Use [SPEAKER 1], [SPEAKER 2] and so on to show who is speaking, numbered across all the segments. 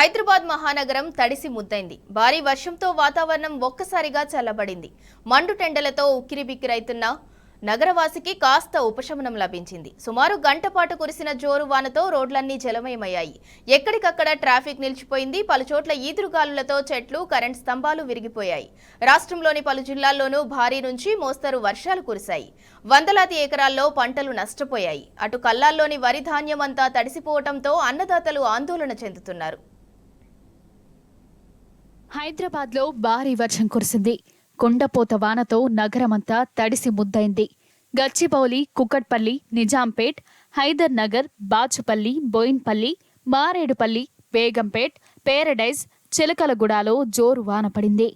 [SPEAKER 1] హైదరాబాద్ మహానగరం తడిసి ముద్దైంది. భారీ వర్షంతో వాతావరణం ఒక్కసారిగా చల్లబడింది. మండుటెండలతో ఉక్కిరిబిక్కిరైతున్న నగరవాసికి కాస్త ఉపశమనం లభించింది. సుమారు గంట పాటు కురిసిన జోరు వానతో రోడ్లన్నీ జలమయమయ్యాయి. ఎక్కడికక్కడ ట్రాఫిక్ నిలిచిపోయింది. పలుచోట్ల ఈదురుగాలులతో చెట్లు, కరెంట్ స్తంభాలు విరిగిపోయాయి. రాష్ట్రంలోని పలు జిల్లాల్లోనూ భారీ నుంచి మోస్తరు వర్షాలు కురిశాయి. వందలాది ఎకరాల్లో పంటలు నష్టపోయాయి. అటు కల్లాల్లోని వరి ధాన్యమంతా తడిసిపోవడంతో అన్నదాతలు ఆందోళన చెందుతున్నారు.
[SPEAKER 2] హైదరాబాద్లో భారీ వర్షం కురిసింది. కుండపోత వానతో నగరమంతా తడిసి ముద్దైంది. గచ్చిబౌలి, కుకట్పల్లి, నిజాంపేట్, హైదర్ నగర్, బాచుపల్లి, బోయిన్పల్లి, మారేడుపల్లి, బేగంపేట్, పేరడైజ్, చిలకలగూడలో జోరు వాన పడింది.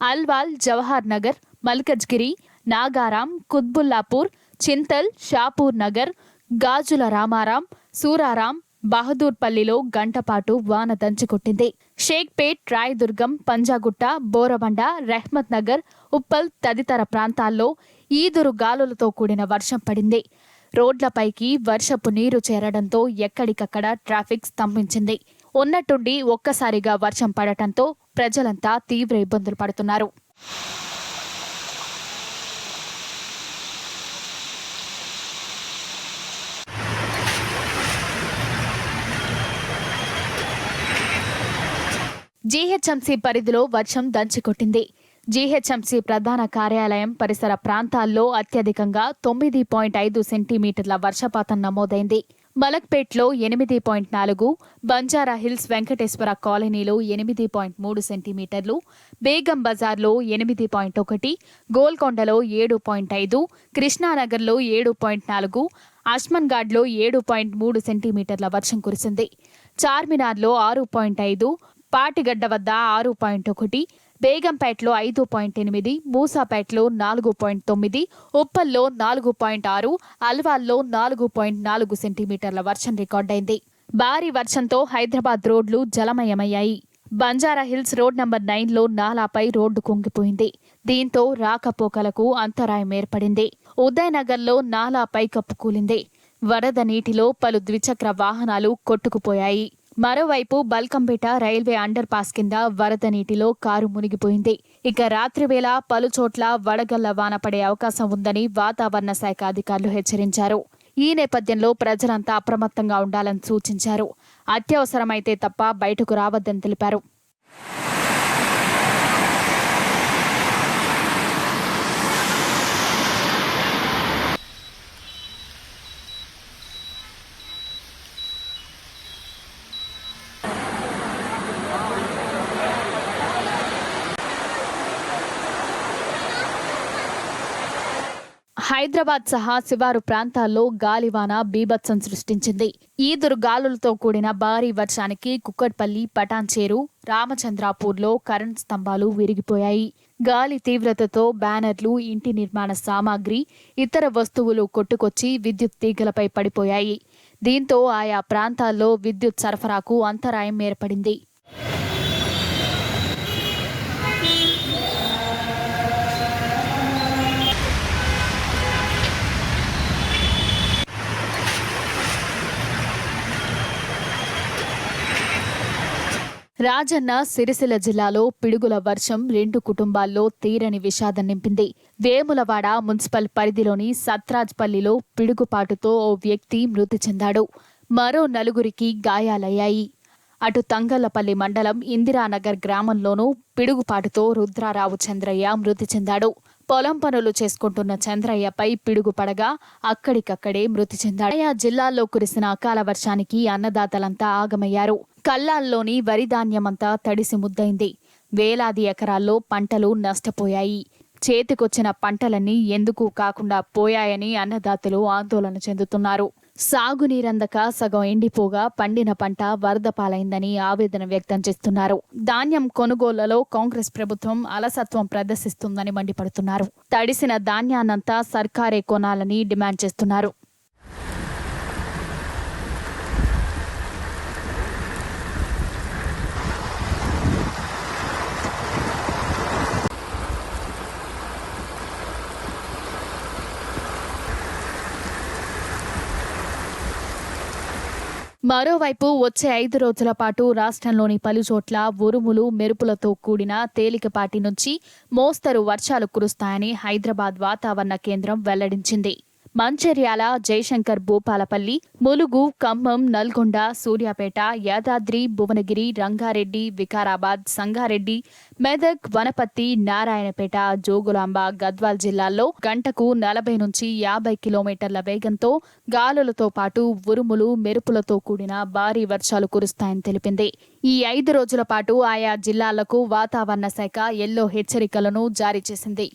[SPEAKER 2] అల్వాల్, జవహర్ నగర్, మల్కజ్గిరి, నాగారాం, కుత్బుల్లాపూర్, చింతల్, షాపూర్ నగర్, గాజుల రామారాం, సూరారాం, బహదూర్పల్లిలో గంటపాటు వాన దంచుకొట్టింది. షేక్పేట్, రాయదుర్గం, పంజాగుట్ట, బోరబండ, రెహ్మత్ నగర్, ఉప్పల్ తదితర ప్రాంతాల్లో ఈదురు గాలులతో కూడిన వర్షం పడింది. రోడ్లపైకి వర్షపు నీరు చేరడంతో ఎక్కడికక్కడ ట్రాఫిక్ స్తంభించింది. ఉన్నట్టుండి ఒక్కసారిగా వర్షం పడటంతో ప్రజలంతా తీవ్ర ఇబ్బందులు పడుతున్నారు. జీహెచ్ఎంసీ పరిధిలో వర్షం దంచికొట్టింది. జీహెచ్ఎంసీ ప్రధాన కార్యాలయం పరిసర ప్రాంతాల్లో అత్యధికంగా 9.5 సెంటీమీటర్ల వర్షపాతం నమోదైంది. మలక్పేట్లో 8.4, బంజారాహిల్స్ వెంకటేశ్వర కాలనీలో 8.3 సెంటీమీటర్లు, బేగం బజార్లో 8.1, గోల్కొండలో 7.5, కృష్ణానగర్లో 7.4, అస్మన్గాడ్లో 7.3 సెంటీమీటర్ల వర్షం కురిసింది. చార్మినార్లో 6.5, పాటిగడ్డ వద్ద 6.1, బేగంపేటలో 5.8, మూసాపేటలో 4.9, ఉప్పల్లో 4.6, అల్వాల్లో 4.4 సెంటీమీటర్ల వర్షం రికార్డైంది. భారీ వర్షంతో హైదరాబాద్ రోడ్లు జలమయమయ్యాయి. బంజారాహిల్స్ రోడ్ నంబర్ 9లో నాలాపై రోడ్డు కుంగిపోయింది. దీంతో రాకపోకలకు అంతరాయం ఏర్పడింది. ఉదయనగర్లో నాలాపై కప్పుకూలింది. వరద నీటిలో పలు ద్విచక్ర వాహనాలు కొట్టుకుపోయాయి. మరోవైపు బల్కంపేట రైల్వే అండర్ పాస్ కింద వరద నీటిలో కారు మునిగిపోయింది. ఇక రాత్రివేళ పలుచోట్ల వడగళ్ల వాన పడే అవకాశం ఉందని వాతావరణ శాఖ అధికారులు హెచ్చరించారు. ఈ నేపథ్యంలో ప్రజలంతా అప్రమత్తంగా ఉండాలని సూచించారు. అత్యవసరమైతే తప్ప బయటకు రావద్దని తెలిపారు. హైదరాబాద్ సహా శివారు ప్రాంతాల్లో గాలివాన బీభత్సం సృష్టించింది. ఈదురు గాలులతో కూడిన భారీ వర్షానికి కుక్కట్పల్లి, పటాన్చేరు, రామచంద్రాపూర్లో కరెంట్ స్తంభాలు విరిగిపోయాయి. గాలి తీవ్రతతో బ్యానర్లు, ఇంటి నిర్మాణ సామాగ్రి, ఇతర వస్తువులు కొట్టుకొచ్చి విద్యుత్ తీగలపై పడిపోయాయి. దీంతో ఆయా ప్రాంతాల్లో విద్యుత్ సరఫరాకు అంతరాయం ఏర్పడింది. రాజన్న సిరిసిల్ల జిల్లాలో పిడుగుల వర్షం 2 కుటుంబాల్లో తీరని విషాదం నింపింది. వేములవాడ మున్సిపల్ పరిధిలోని సత్రాజ్పల్లిలో పిడుగుపాటుతో ఓ వ్యక్తి మృతి చెందాడు. మరో 4గురికి గాయాలయ్యాయి. అటు తంగళ్లపల్లి మండలం ఇందిరానగర్ గ్రామంలోనూ పిడుగుపాటుతో రుద్రారావు చంద్రయ్య మృతి చెందాడు. పొలం పనులు చేసుకుంటున్న చంద్రయ్యపై పిడుగు పడగా అక్కడికక్కడే మృతి చెందాడు. ఆయా జిల్లాల్లో కురిసిన అకాల వర్షానికి అన్నదాతలంతా ఆగమయ్యారు. కల్లాల్లోని వరి ధాన్యమంతా తడిసి ముద్దైంది. వేలాది ఎకరాల్లో పంటలు నష్టపోయాయి. చేతికొచ్చిన పంటలన్నీ ఎందుకు కాకుండా పోయాయని అన్నదాతలు ఆందోళన చెందుతున్నారు. సాగునీరందక సగం ఎండిపోగా పండిన పంట వరద పాలైందని ఆవేదన వ్యక్తం చేస్తున్నారు. ధాన్యం కొనుగోళ్లలో కాంగ్రెస్ ప్రభుత్వం అలసత్వం ప్రదర్శిస్తుందని మండిపడుతున్నారు. తడిసిన ధాన్యాన్నంతా సర్కారే కొనాలని డిమాండ్ చేస్తున్నారు. మరోవైపు వచ్చే 5 రోజుల పాటు రాష్ట్రంలోని పలు చోట్ల ఉరుములు మెరుపులతో కూడిన తేలికపాటి నుంచి మోస్తరు వర్షాలు కురుస్తాయని హైదరాబాద్ వాతావరణ కేంద్రం వెల్లడించింది. మంచిర్యాల, జయశంకర్ భూపాలపల్లి, ములుగు, ఖమ్మం, నల్గొండ, సూర్యాపేట, యాదాద్రి, భువనగిరి, రంగారెడ్డి, వికారాబాద్, సంగారెడ్డి, మెదక్, వనపర్తి, నారాయణపేట, జోగులాంబ, గద్వాల్ జిల్లాల్లో గంటకు 40 నుంచి 50 కిలోమీటర్ల వేగంతో గాలులతో పాటు ఉరుములు మెరుపులతో కూడిన భారీ వర్షాలు కురుస్తాయని తెలిపింది. ఈ 5 రోజుల పాటు ఆయా జిల్లాలకు వాతావరణ శాఖ యెల్లో హెచ్చరికలను జారీ చేసింది.